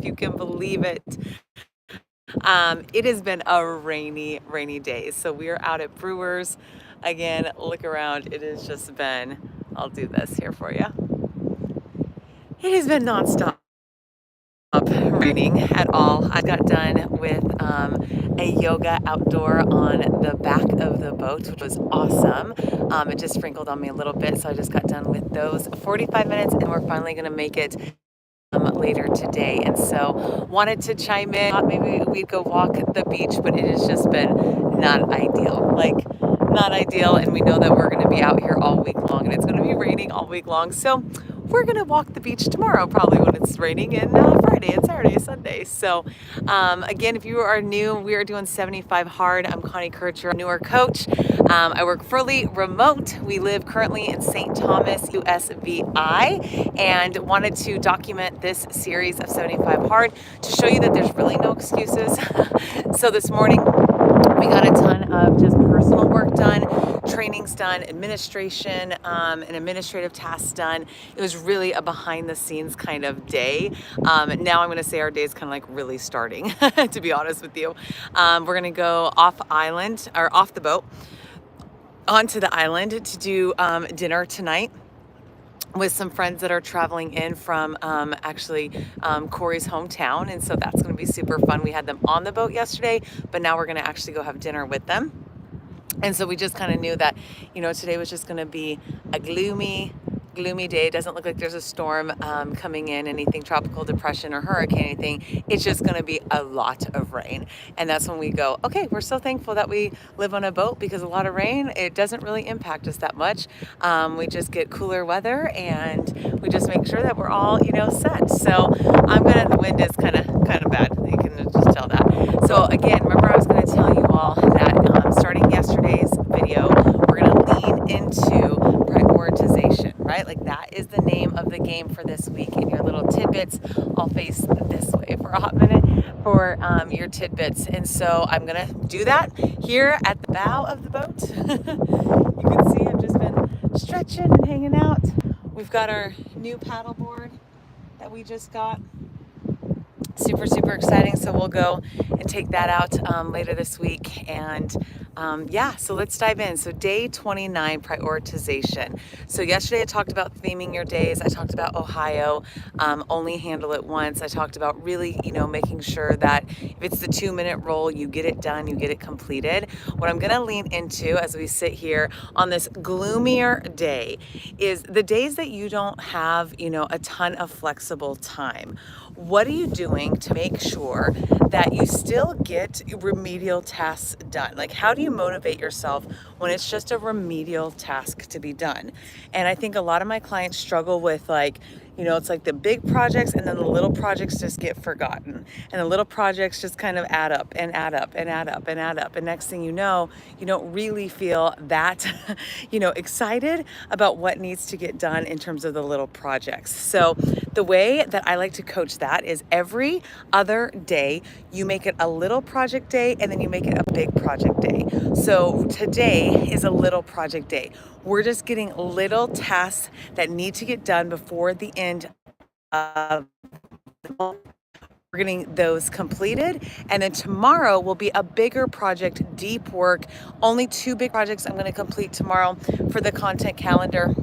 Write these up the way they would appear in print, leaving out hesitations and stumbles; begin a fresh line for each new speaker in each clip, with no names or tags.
if you can believe it. It has been a rainy day. So we are out at Brewers. Again, look around. It has just been, I'll do this here for you. It has been nonstop raining at all. I got done with a yoga outdoor on the back of the boat, which was awesome. It just sprinkled on me a little bit, so I just got done with those 45 minutes, and we're finally going to make it later today. And so wanted to chime in. Thought maybe we'd go walk the beach, but it has just been not ideal. Like, not ideal, and we know that we're going to be out here all week long, and it's going to be raining all week long. So we're going to walk the beach tomorrow, probably when it's raining, and Friday and Saturday and Sunday. So again, if you are new, we are doing 75 hard. I'm Connie Kircher, newer coach. I work fully remote. We live currently in St. Thomas, USVI, and wanted to document this series of 75 hard to show you that there's really no excuses. So this morning, we got a ton of just personal work done, trainings done, administration, and administrative tasks done. It was really a behind the scenes kind of day. Now I'm going to say our day is kind of like really starting, to be honest with you. We're going to go off island or off the boat onto the island to do dinner tonight with some friends that are traveling in from Corey's hometown. And so that's going to be super fun. We had them on the boat yesterday, but now we're going to actually go have dinner with them. And so we just kind of knew that, today was just going to be a gloomy day. It doesn't look like there's a storm coming in, anything tropical depression or hurricane, anything. It's just going to be a lot of rain. And that's when we go, okay, we're so thankful that we live on a boat, because a lot of rain, it doesn't really impact us that much. We just get cooler weather, and we just make sure that we're all, set. So the wind is kind of bad. You can just tell that. So again, remember I was going to tell you all that starting yesterday's video, we're going to lean into prioritization, right? Like, that is the name of the game for this week. And your little tidbits, I'll face this way for a hot minute for your tidbits. And so I'm going to do that here at the bow of the boat. You can see I've just been stretching and hanging out. We've got our new paddle board that we just got. Super exciting. So we'll go and take that out later this week. And so let's dive in. So day 29, prioritization. So yesterday I talked about theming your days. I talked about Ohio, only handle it once. I talked about really, making sure that if it's the 2-minute rule, you get it done, you get it completed. What I'm going to lean into as we sit here on this gloomier day is the days that you don't have, a ton of flexible time. What are you doing to make sure that you still get remedial tasks done? Like, how do you motivate yourself when it's just a remedial task to be done? And I think a lot of my clients struggle with, it's like the big projects, and then the little projects just get forgotten. And the little projects just kind of add up and add up and add up and add up. And next thing you know, you don't really feel that, excited about what needs to get done in terms of the little projects. So the way that I like to coach that is every other day, you make it a little project day, and then you make it a big project day. So today is a little project day. We're just getting little tasks that need to get done before the end of we're getting those completed. And then tomorrow will be a bigger project, deep work. Only 2 big projects I'm going to complete tomorrow for the content calendar,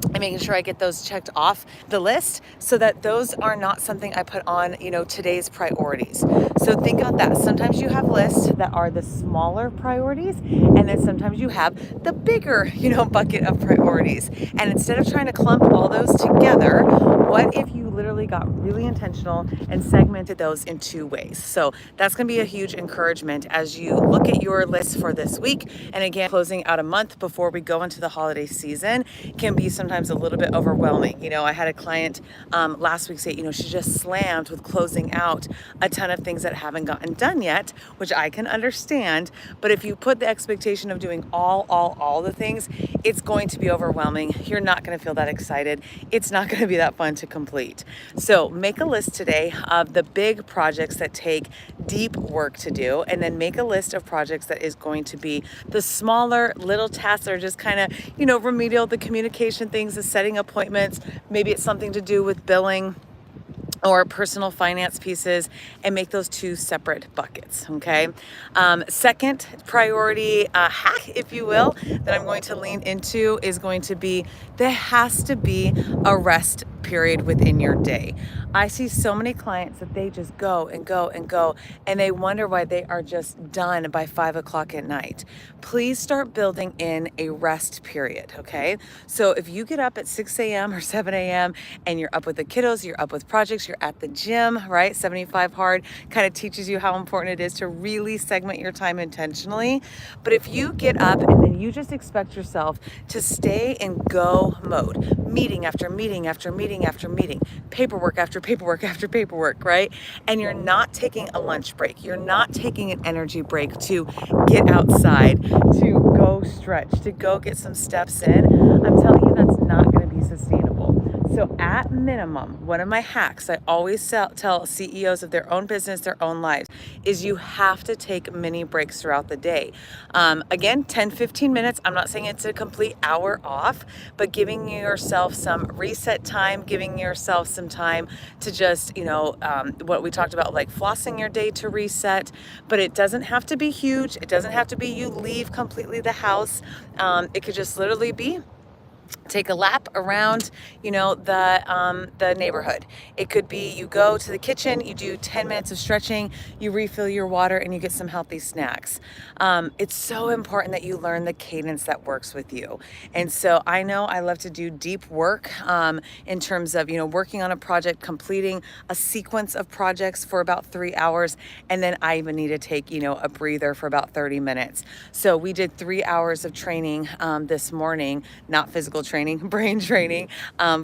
and making sure I get those checked off the list so that those are not something I put on, today's priorities. So think about that. Sometimes you have lists that are the smaller priorities, and then sometimes you have the bigger, bucket of priorities. And instead of trying to clump all those together, what if you literally got really intentional and segmented those in 2 ways? So that's going to be a huge encouragement as you look at your list for this week. And again, closing out a month before we go into the holiday season can be sometimes a little bit overwhelming. I had a client last week say, she's just slammed with closing out a ton of things that haven't gotten done yet, which I can understand. But if you put the expectation of doing all the things, it's going to be overwhelming. You're not going to feel that excited. It's not going to be that fun to complete. So make a list today of the big projects that take deep work to do, and then make a list of projects that is going to be the smaller little tasks that are just kind of, remedial, the communication things, the setting appointments. Maybe it's something to do with billing. or personal finance pieces, and make those two separate buckets, okay? Second priority hack, if you will, that I'm going to lean into is going to be there has to be a rest period within your day. I see so many clients that they just go and go and go, and they wonder why they are just done by 5 o'clock at night. Please start building in a rest period, okay? So if you get up at 6 a.m. or 7 a.m. and you're up with the kiddos, you're up with projects, you're at the gym, right? 75 Hard kind of teaches you how important it is to really segment your time intentionally. But if you get up and then you just expect yourself to stay in go mode, meeting after meeting after meeting after meeting, paperwork after paperwork after paperwork, right? And you're not taking a lunch break, you're not taking an energy break to get outside, to go stretch, to go get some steps in, I'm telling you that's not going to be sustainable. So at minimum, one of my hacks I always tell CEOs of their own business, their own lives, is you have to take mini breaks throughout the day. Again, 10, 15 minutes. I'm not saying it's a complete hour off, but giving yourself some reset time, giving yourself some time to just, what we talked about, like flossing your day to reset. But it doesn't have to be huge. It doesn't have to be you leave completely the house. It could just literally be take a lap around, the neighborhood. It could be you go to the kitchen, you do 10 minutes of stretching, you refill your water, and you get some healthy snacks. It's so important that you learn the cadence that works with you. And so I know I love to do deep work in terms of, working on a project, completing a sequence of projects for about 3 hours, and then I even need to take, a breather for about 30 minutes. So we did 3 hours of training this morning, not physical training, brain training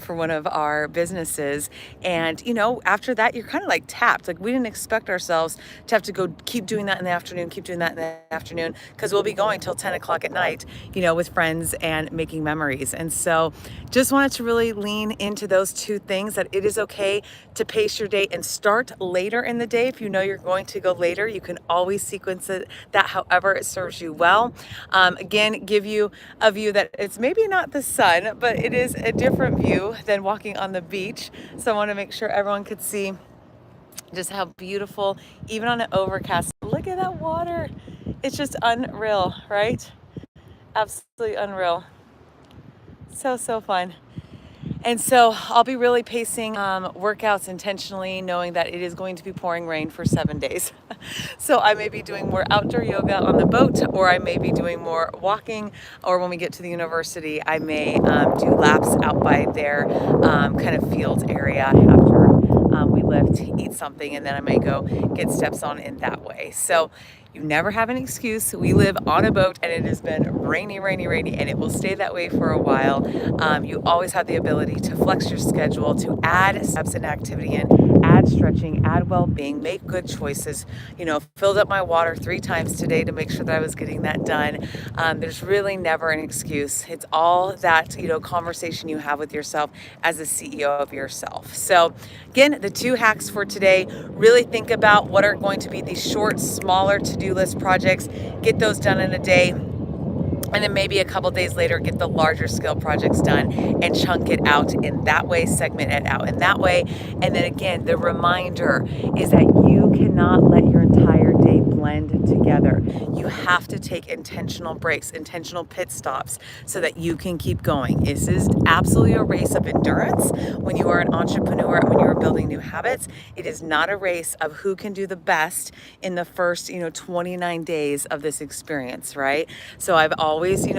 for one of our businesses. And, after that, you're kind of like tapped. Like we didn't expect ourselves to have to go keep doing that in the afternoon, keep doing that in the afternoon, because we'll be going till 10 o'clock at night, with friends and making memories. And so just wanted to really lean into those two things, that it is okay to pace your day and start later in the day. If you know you're going to go later, you can always sequence that however it serves you well. Again, give you a view that it's maybe not the sun, but it is a different view than walking on the beach. So I want to make sure everyone could see just how beautiful, even on an overcast, look at that water. It's just unreal, right? Absolutely unreal. So fun. And so I'll be really pacing workouts intentionally, knowing that it is going to be pouring rain for 7 days. So I may be doing more outdoor yoga on the boat, or I may be doing more walking, or when we get to the university, I may do laps out by their kind of field area after we lift, eat something, and then I may go get steps on in that way. So you never have an excuse. We live on a boat, and it has been rainy, rainy, rainy, and it will stay that way for a while. You always have the ability to flex your schedule, to add steps and activity in, add stretching, add well-being, make good choices. Filled up my water 3 times today to make sure that I was getting that done. There's really never an excuse. It's all that, conversation you have with yourself as a CEO of yourself. So again, the 2 hacks for today: really think about what are going to be these short, smaller to-do list projects, get those done in a day, and then maybe a couple days later get the larger scale projects done and chunk it out in that way, segment it out in that way. And then again, the reminder is that you cannot let your entire day blend together. You have to take intentional breaks, intentional pit stops, so that you can keep going. This is absolutely a race of endurance. When you are an entrepreneur, when you are building new habits, it is not a race of who can do the best in the first 29 days of this experience, right? So I've always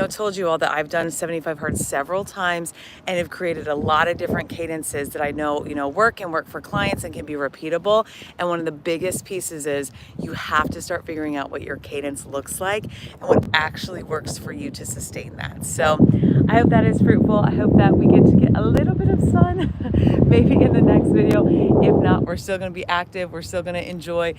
told you all that I've done 75 Hard several times and have created a lot of different cadences that I know work for clients and can be repeatable. And one of the biggest pieces is you have to start figuring out what your cadence looks like and what actually works for you to sustain that. So I hope that is fruitful. I hope that we get to get a little bit of sun maybe in the next video. If not, we're still going to be active. We're still going to enjoy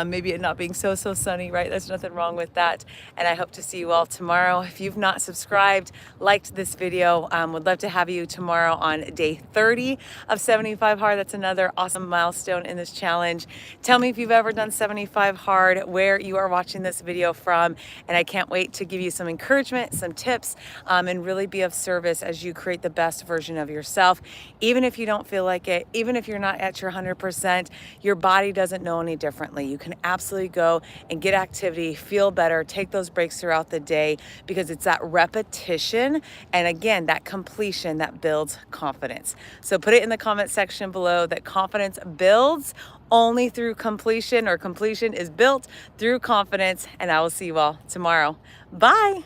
maybe it not being so sunny, right? There's nothing wrong with that. And I hope to see you all tomorrow. If you've not subscribed, liked this video, would love to have you tomorrow on day 30 of 75 Hard. That's another awesome milestone in this challenge. Tell me if you've ever done 75 Hard, where you are watching this video from, and I can't wait to give you some encouragement, some tips, and really be of service as you create the best version of yourself. Even if you don't feel feel like it, even if you're not at your 100%, your body doesn't know any differently. You can absolutely go and get activity, feel better, take those breaks throughout the day, because it's that repetition and again, that completion that builds confidence. So put it in the comment section below that confidence builds only through completion, or completion is built through confidence. And I will see you all tomorrow. Bye.